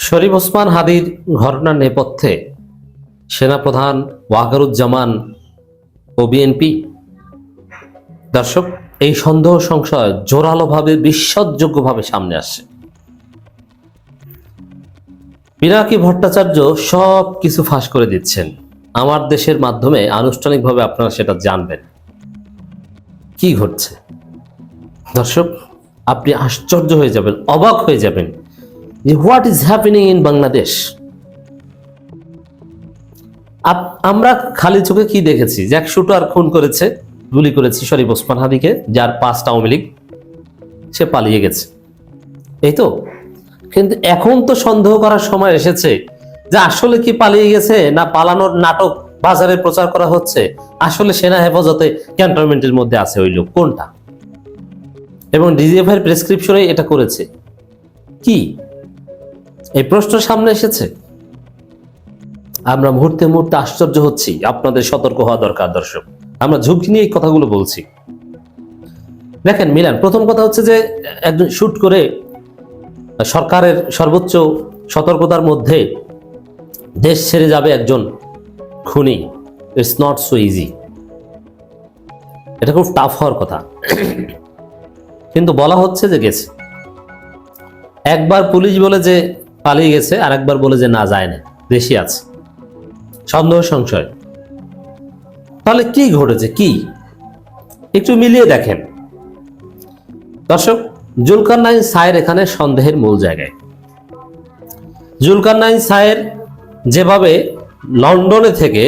শরীফ ওসমান হাদির ঘটনার নেপথ্যে সেনাপ্রধান ওয়াকারুজ্জামান ও বিএনপি। দর্শক, এই সন্দেহ সংশয় জোরালোভাবে বিশ্বাসযোগ্যভাবে সামনে আসছে। পিনাকি ভট্টাচার্য সব কিছু ফাঁস করে দিচ্ছেন আমার দেশের মাধ্যমে। আনুষ্ঠানিকভাবে আপনারা সেটা জানবেন কি ঘটছে। দর্শক, আপনি আশ্চর্য হয়ে যাবেন, অবাক হয়ে যাবেন যে what is happening in Bangladesh. আমরা খালি চোখে কি দেখেছি, যে এক শুটার খুন করেছে, গুলি করেছে শরীফ ওসমান হাদিকে, যার 5টা আওয়ামী লীগ, সে পালিয়ে গেছে, এই তো। কিন্তু এখন তো সন্দেহ করার সময় এসেছে যে আসলে কি পালিয়ে গেছে, না পালানোর নাটক বাজারে প্রচার করা হচ্ছে, আসলে সেনা হেফাজতে ক্যান্টনমেন্টের মধ্যে আছে ওই লোক, কোনটা? এবং ডিজিএফআই এর প্রেসক্রিপশনে এটা করেছে কি, এই প্রশ্ন সামনে এসেছে। আমরা মুহূর্তে মুহূর্তে আশ্চর্য হচ্ছি। আপনাদের সতর্ক হওয়া দরকার দর্শক, আমরা ঝুঁকি নিয়ে এই কথাগুলো বলছি। দেখেন মিলান, প্রথম কথা হচ্ছে যে একজন শুট করে সরকারের সর্বোচ্চ সতর্কতার মধ্যে দেশ ছেড়ে যাবে একজন খুনি, ইটস নট সো ইজি। এটা খুব টাফ হওয়ার কথা, কিন্তু বলা হচ্ছে যে গেছে। একবার পুলিশ বলে যে পালিয়ে গেছে, আর একবার বলে যে না, যায় না, দেশে আছে। সন্দেহ সংশয়, তাহলে কি ঘটেছে, কি একটু মিলিয়ে দেখেন দর্শক। জুলকারনাইন সায়ের এখানে সন্দেহের মূল জায়গায়। জুলকারনাইন সায়ের যেভাবে লন্ডনে থেকে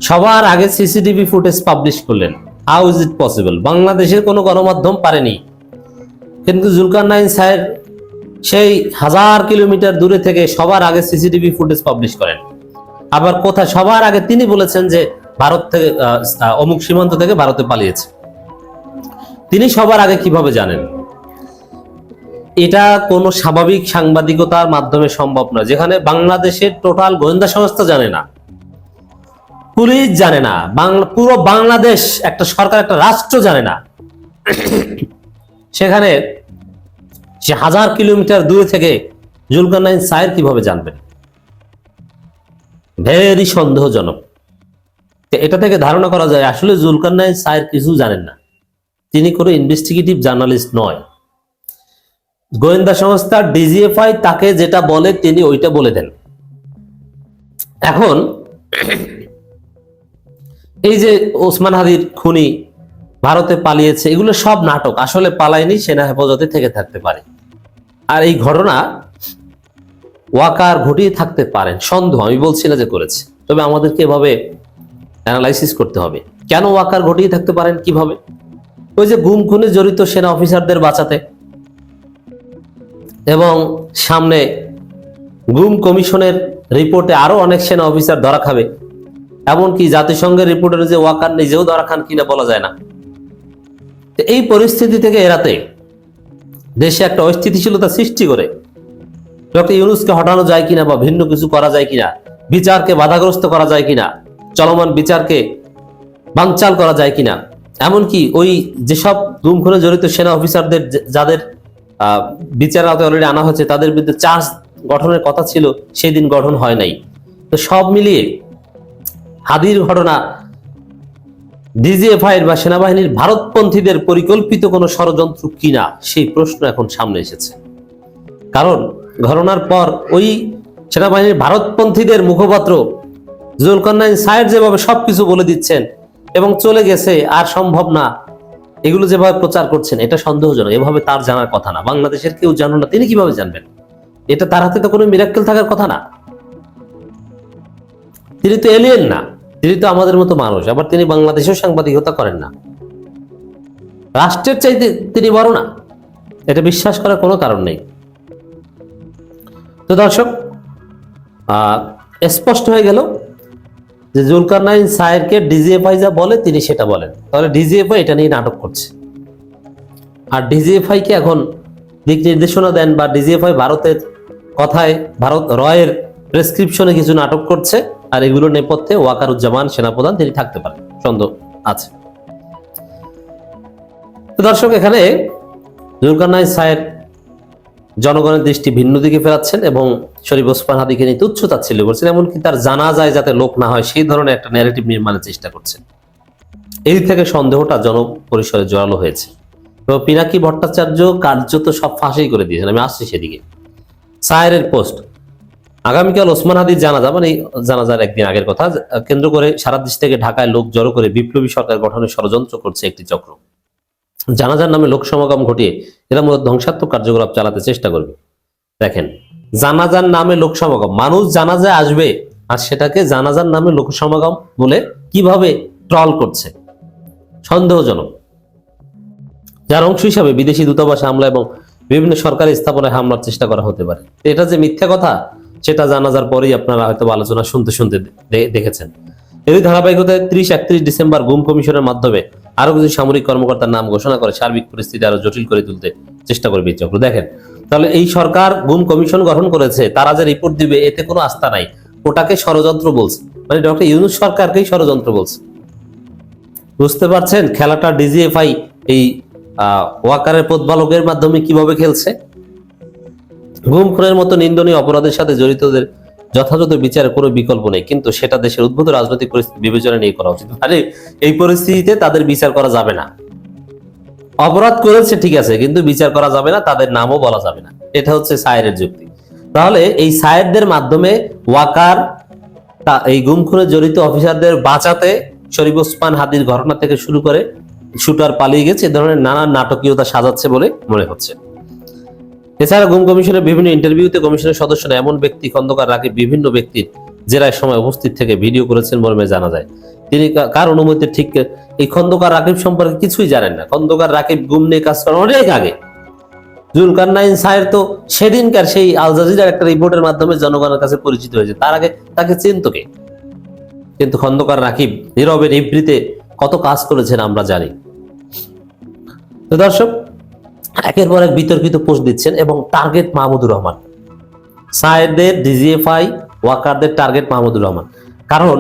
সবার আগে সিসিটিভি ফুটেজ পাবলিশ করলেন, হাউ ইজ ইট পসিবল? বাংলাদেশের কোনো গণমাধ্যম পারেনি, কিন্তু জুলকারনাইন সায়ের সেই 1000 কিলোমিটার দূরে থেকে সবার আগে সিসিটিভি ফুটেজ পাবলিশ করেন। আবার কোথায় সবার আগে তিনি বলেছেন যে ভারত থেকে, অমুক সীমান্ত থেকে ভারতে পালিয়েছে। তিনি সবার আগে কিভাবে জানেন? এটা কোনো স্বাভাবিক সাংবাদিকতার মাধ্যমে সম্ভব নয়, যেখানে বাংলাদেশের টোটাল গোয়েন্দা সংস্থা জানে না, পুলিশ জানে না, পুরো বাংলাদেশ, একটা সরকার, একটা রাষ্ট্র জানে না, সেখানে সে 1000 কিলোমিটার দূরে থেকে জুলকারনাইন সায়ের কিভাবে জানবেন? ভেরি সন্দেহজনক। এটা থেকে ধারণা করা যায় আসলে জুলকারনাইন সায়ের কিছু জানেন না, তিনি কোনো ইনভেস্টিগেটিভ জার্নালিস্ট নয়। গোয়েন্দা সংস্থা ডিজিএফআই তাকে যেটা বলে তিনি ওইটা বলে দেন। এখন এই যে ওসমান হাদির খুনি ভারতে পালিয়েছে, এগুলো সব নাটক, আসলে পালায়নি, সেনা হেফাজতে থেকে থাকতে পারে। আর এই ঘটনা ওয়াকার ঘটিয়ে থাকতে পারেন, সন্দেহ, আমি বলছি না যে করেছে, তবে আমাদেরকে এভাবে অ্যানালাইসিস করতে হবে কেন ওয়াকার ঘটিয়ে থাকতে পারেন, কিভাবে। ওই যে গুম খুনে জড়িত সেনা অফিসারদের বাঁচাতে, এবং সামনে গুম কমিশনের রিপোর্টে আরো অনেক সেনা অফিসার ধরা খাবে, এমনকি জাতিসংঘের রিপোর্টের যে ওয়াকার নিজেও ধরা খান কিনা বলা যায় না। এই পরিস্থিতি থেকে এড়াতে দেশে একটা অস্থিতিশীলতা সৃষ্টি করে ডক্টর ইউনূসকে হটানো যায় কিনা, বা ভিন্ন কিছু করা যায় কিনা, বিচারকে বাধাগ্রস্ত করা যায় কিনা, চলমান বিচারকে বানচাল করা যায় কিনা, এমনকি ওই যেসব গুম খুনে জড়িত সেনা অফিসারদের যাদের বিচার আওতায় অলরেডি আনা হয়েছে, তাদের বিরুদ্ধে চার্জ গঠনের কথা ছিল, সেই দিন গঠন হয় নাই। তো সব মিলিয়ে হাদির ঘটনা ডিজিএফআই বা সেনাবাহিনীর ভারতপন্থীদের পরিকল্পিত কোনো ষড়যন্ত্র কিনা, সেই প্রশ্ন এখন সামনে এসেছে। কারণ ঘটনার পর ওই সেনাবাহিনীর ভারতপন্থীদের মুখপাত্র জুলকারনাইন সায়ের যেভাবে সবকিছু বলে দিচ্ছেন এবং চলে গেছে, আর সম্ভব না, এগুলো যেভাবে প্রচার করছেন, এটা সন্দেহজনক। এভাবে তার জানার কথা না, বাংলাদেশের কেউ জানো না, তিনি কিভাবে জানবেন? এটা তার হাতে তো কোনো মিরাক্কেল থাকার কথা না। তিনি তো এলিয়েন না, তিনি তো আমাদের মতো মানুষ, আবার তিনি বাংলাদেশেও সাংবাদিকতা করেন না, রাষ্ট্রের চাইতে তিনি বড় না, এটা বিশ্বাস করার কোনো কারণ নেই। তো দর্শক, স্পষ্ট হয়ে গেল যে জুলকারনাইন সায়েরকে ডিজিএফআই যা বলে তিনি সেটা বলেন, তাহলে ডিজিএফআই এটা নিয়ে নাটক করছে। আর ডিজিএফআই কে এখন দিক নির্দেশনা দেন, বা ডিজিএফআই ভারতের কথায়, ভারত রয়ের প্রেসক্রিপশনে কিছু নাটক করছে, আর এগুলোর নেপথ্যে ওয়াকারুজ্জামান সেনাপ্রধান তিনি থাকতে পারেন, সন্দেহ আছে। তো দর্শক, এখানে জুলকারনাইন সায়ের জনগণের দৃষ্টি ভিন্ন দিকে ফেরাচ্ছেন এবং শরীফ ওসমান হাদিকে নিয়ে তুচ্ছ তাচ্ছিল্য করছেন, এমনকি তার জানাজায় যাতে লোক না হয় সেই ধরনের একটা ন্যারেটিভ নির্মাণের চেষ্টা করছেন। এই থেকে সন্দেহটা জনপরিসরে জড়ালো হয়েছে এবং পিনাকি ভট্টাচার্য কার্যত সব ফাঁসই করে দিয়েছেন। আমি আসছি সেদিকে। সায়েরের পোস্ট, আগামীকাল ওসমান হাদির জানাজা, মানে জানাজার একদিন আগের কথা কেন্দ্র করে সারা দেশ থেকে ঢাকায় লোক জড়ো করে বিপ্লবী সরকার গঠনের ষড়যন্ত্র করছে একটি চক্র। জানাজার নামে লোক সমাগম ঘটিয়ে এরা মূলত ধ্বংসাত্মক কার্যকলাপ চালাতে চেষ্টা করবে। দেখেন, জানাজার নামে লোক সমাগম, মানুষ জানাজায় আসবে আর সেটাকে জানাজার নামে লোক সমাগম বলে কিভাবে ট্রল করছে, সন্দেহজনক। যার অংশ হিসাবে বিদেশি দূতাবাসে হামলা এবং বিভিন্ন সরকারি স্থাপনায় হামলার চেষ্টা করা হতে পারে। এটা যে মিথ্যা কথা সেটা জানাজার পরেই আপনারা হয়তো আলোচনা শুনতে দেখেছেন। এই ধারাবাহিকতায় 30-31 ডিসেম্বর গুম কমিশনের মাধ্যমে আরো কিছু সামরিক কর্মকর্তার নাম ঘোষণা করে সার্বিক পরিস্থিতি আরো জটিল করে তুলতে চেষ্টা করবে এই চক্র। দেখেন, তাহলে এই সরকার গুম কমিশন গঠন করেছে, তারা যে রিপোর্ট দিবে এতে কোনো আস্থা নাই, ওটাকে ষড়যন্ত্র বলছে, মানে ডক্টর ইউনূস সরকারকেই ষড়যন্ত্র বলছে। বুঝতে পারছেন খেলাটা ডিজিএফআই এই ওয়াকারের প্রতিপালকের মাধ্যমে কিভাবে খেলছে? গুম খুনের মতো নিন্দনীয় অপরাধের সাথে জড়িতদের যথাযথ বিচারের কোনো বিকল্প নেই, কিন্তু সেটা দেশের উদ্ভূত রাজনৈতিক পরিস্থিতি বিবেচনা নিয়ে করা উচিত। মানে এই পরিস্থিতিতে তাদের বিচার করা যাবে না। অপরাধ করেছে ঠিক আছে, কিন্তু বিচার করা যাবে না, তাদের নামও বলা যাবে না। এটা হচ্ছে সায়েরের যুক্তি। তাহলে এই সায়েরদের মাধ্যমে ওয়াকার এই গুম খুনে জড়িত অফিসারদের বাঁচাতে শরীফ ওসমান হাদির ঘটনা থেকে শুরু করে শুটার পালিয়ে গেছে, এ ধরনের নানা নাটকীয়তা সাজাচ্ছে বলে মনে হচ্ছে। এছাড়া গুম কমিশনের বিভিন্ন ইন্টারভিউতে কমিশনের সদস্যরা এমন ব্যক্তি খন্দকার রাকিব বিভিন্ন ব্যক্তির জেরায় সময় উপস্থিত থেকে ভিডিও করেছেন মর্মে জানা যায়। তিনি কার অনুমতিতে ঠিক এই খন্দকার রাকিব সম্পর্কে কিছুই জানেন না। খন্দকার রাকিব গুম নিয়ে কাজ করেন অনেক আগে। জুলকারনাইন সায়ের তো সেদিনকার সেই আল জাজিরার একটা রিপোর্টের মাধ্যমে জনগণের কাছে পরিচিত হয়েছে, তার আগে তাকে চিনত কে? কিন্তু খন্দকার রাকিব নীরবে নিভৃতে কত কাজ করেছেন আমরা জানি। তো দর্শক, একের পর এক বিতর্কিত পোস্ট দিচ্ছেন এবং টার্গেট মাহমুদুর রহমান। সায়েরদের, ডিজিএফআই, ওয়াকারদের টার্গেট মাহমুদুর রহমান, কারণ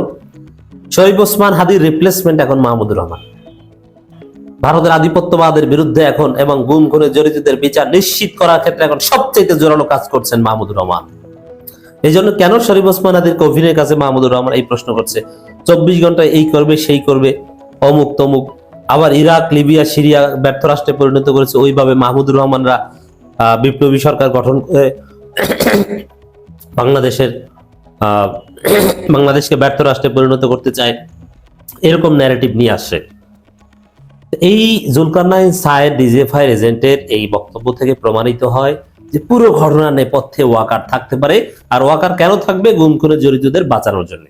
শরীফ ওসমান হাদির রিপ্লেসমেন্ট এখন মাহমুদুর রহমান। ভারতের আধিপত্যবাদের বিরুদ্ধে এখন এবং গুম খুনে জড়িতদের বিচার নিশ্চিত করার ক্ষেত্রে এখন সবচেয়ে জোরালো কাজ করছেন মাহমুদুর রহমান। এই জন্য কেন শরীফ ওসমান হাদির অভিনয়ের কাছে মাহমুদুর রহমান এই প্রশ্ন করছে, 24 ঘন্টায় এই করবে সেই করবে, অমুক তমুক। আবার ইরাক, লিবিয়া, সিরিয়া ব্যর্থ রাষ্ট্রে পরিণত করেছে, ওইভাবে মাহমুদুর রহমানরা বিপ্লবী সরকার গঠন করে বাংলাদেশকে ব্যর্থ রাষ্ট্রে পরিণত করতে চায়, এরকম ন্যারেটিভ নিয়ে আসছে। এই জুলকারনাইন সায়ের ডিজিএফআই এজেন্টের এই বক্তব্য থেকে প্রমাণিত হয় যে পুরো ঘটনার নেপথ্যে ওয়াকার থাকতে পারে। আর ওয়াকার কেন থাকবে? গুম খুনে জড়িতদের বাঁচানোর জন্য।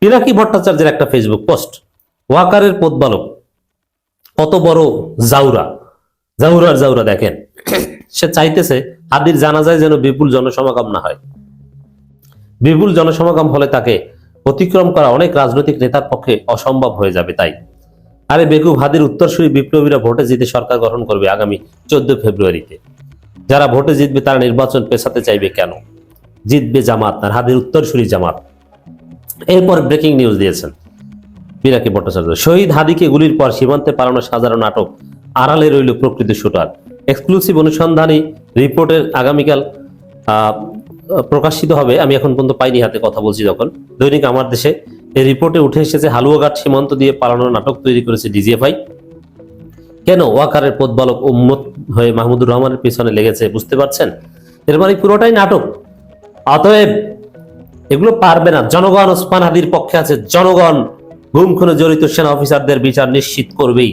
পিনাকি ভট্টাচার্যের একটা ফেসবুক পোস্ট, ওয়াকারের প্রতিপালক কত বড় জাউরার দেখেন, সে চাইতেছে হাদির জানাজায় যেন বিপুল জনসমাগম না হয়। বিপুল জনসমাগম হলে তাকে অতিক্রম করা অনেক রাজনৈতিক নেতার পক্ষে অসম্ভব হয়ে যাবে। তাই আরে বেকুব, হাদির উত্তরসূরি বিপ্লবীরা ভোটে জিতে সরকার গঠন করবে আগামী 14 ফেব্রুয়ারিতে। যারা ভোটে জিতবে তারা নির্বাচন পেছাতে চাইবে কেন? জিতবে জামাত, আর হাদির উত্তরসূরি জামাত। এরপর ব্রেকিং নিউজ দিয়েছেন পিনাকি ভট্টাচার্য, শহীদ হাদিকে গুলির পর সীমান্তে পালানো সাজানো নাটক, আড়ালে রইল প্রকৃত শুটার। এক্সক্লুসিভ অনুসন্ধানী রিপোর্টের আগামীকাল প্রকাশিত হবে। আমি এখন পর্যন্ত পাইনি, হাতে কথা বলছি যখন। দৈনিক আমার দেশে এই রিপোর্টে উঠে এসেছে হালুয়াঘাট সীমান্ত দিয়ে পালানোর নাটক তৈরি করেছে ডিজিএফআই। কেন ওয়াকারের প্রতিপালক উম্মত হয়ে মাহমুদুর রহমানের পিছনে লেগেছে বুঝতে পারছেন? এর মানে পুরোটাই নাটক। অতএব এগুলো পারবে না। জনগণ ওসমান হাদির পক্ষে আছে। জনগণ গুম খুনে জড়িত সেনা অফিসারদের বিচার নিশ্চিত করবেই।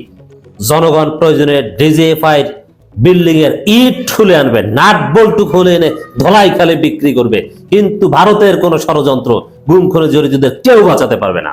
জনগণ প্রয়োজনে ডিজিএফআই বিল্ডিং এর ইট খুলে আনবে, নাট বল্টু খুলে এনে ধলাই খালে বিক্রি করবে, কিন্তু ভারতের কোন ষড়যন্ত্র গুম খুনে জড়িতদের কেউ বাঁচাতে পারবে না।